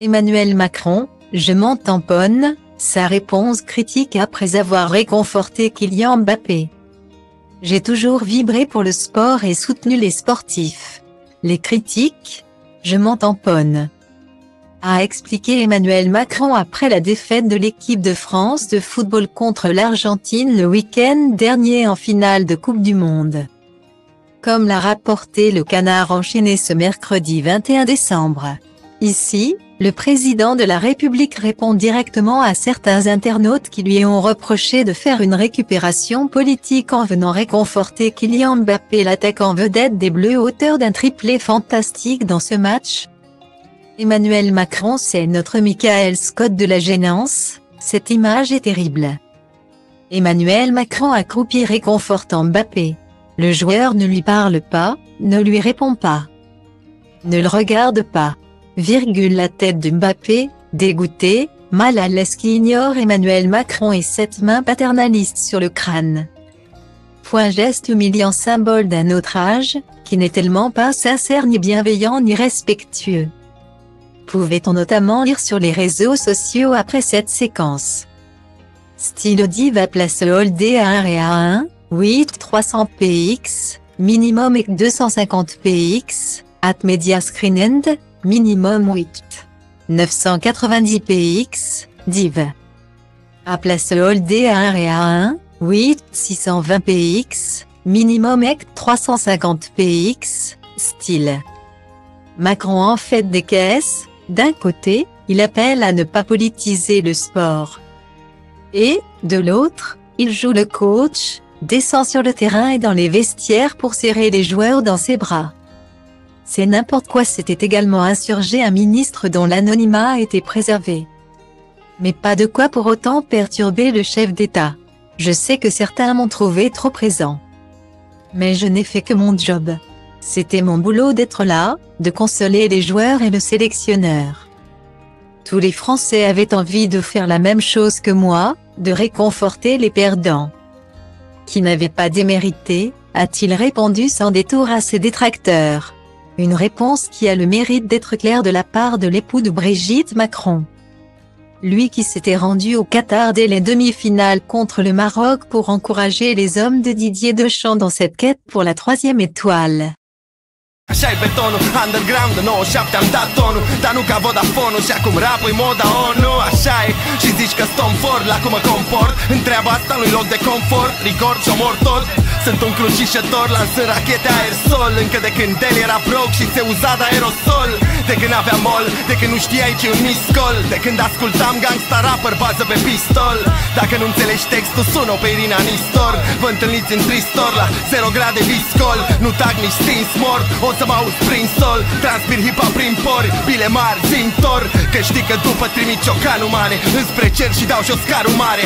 Emmanuel Macron, je m'en tamponne, sa réponse critique après avoir réconforté Kylian Mbappé. J'ai toujours vibré pour le sport et soutenu les sportifs. Les critiques, je m'en tamponne, a expliqué Emmanuel Macron après la défaite de l'équipe de France de football contre l'Argentine le week-end dernier en finale de Coupe du Monde. Comme l'a rapporté le Canard enchaîné ce mercredi 21 décembre. Ici, le président de la République répond directement à certains internautes qui lui ont reproché de faire une récupération politique en venant réconforter Kylian Mbappé, l'attaquant vedette des Bleus, auteur d'un triplé fantastique dans ce match. Emmanuel Macron, c'est notre Michael Scott de la gênance, cette image est terrible. Emmanuel Macron accroupi réconfortant Mbappé. Le joueur ne lui parle pas, ne lui répond pas, ne le regarde pas. La tête de Mbappé, dégoûté, mal à l'aise, qui ignore Emmanuel Macron et cette main paternaliste sur le crâne. Geste humiliant, symbole d'un autre âge, qui n'est tellement pas sincère ni bienveillant ni respectueux. Pouvait-on notamment lire sur les réseaux sociaux après cette séquence. Style diva place holdé à 1 et à 1, 8 300 px, minimum et 250 px, at media screen end. Minimum 8. 990 px, div. À place holdé à 1 et à 1, 8 620 px, minimum ec 350 px, style. Macron en fait des caisses, d'un côté, il appelle à ne pas politiser le sport. Et, de l'autre, il joue le coach, descend sur le terrain et dans les vestiaires pour serrer les joueurs dans ses bras. C'est n'importe quoi. S'était également insurgé un ministre dont l'anonymat a été préservé. Mais pas de quoi pour autant perturber le chef d'État. Je sais que certains m'ont trouvé trop présent. Mais je n'ai fait que mon job. C'était mon boulot d'être là, de consoler les joueurs et le sélectionneur. Tous les Français avaient envie de faire la même chose que moi, de réconforter les perdants. Qui n'avaient pas démérité, a-t-il répondu sans détour à ses détracteurs. Une réponse qui a le mérite d'être claire de la part de l'époux de Brigitte Macron. Lui qui s'était rendu au Qatar dès les demi-finales contre le Maroc pour encourager les hommes de Didier Deschamps dans cette quête pour la 3e étoile. Așa-i betonul, underground, 97 am dat tonul, dar nu ca Vodafone-ul și acum rap-ul moda ONU. Așa e, și zici că stom for la cum mă comport, întreaba asta nu-i loc de confort, record și omor tot. Sunt un crucișător, lansând rachete aerosol, încă de când el era broke și se uza de aerosol. De când aveam mol, de când nu știai ce un miscol, de când ascultam gangsta rapper bază pe pistol. Dacă nu înțelegi textul, sună pe Irina Nistor. Vă întâlniți în tristor la 0 grade viscol, nu tag nici stins mort. O să mă auzi prin sol, transpir hip-hop prin pori, bile mari, zintor. Că știi că după trimit ciocanul mare înspre cer și dau și o scarul mare.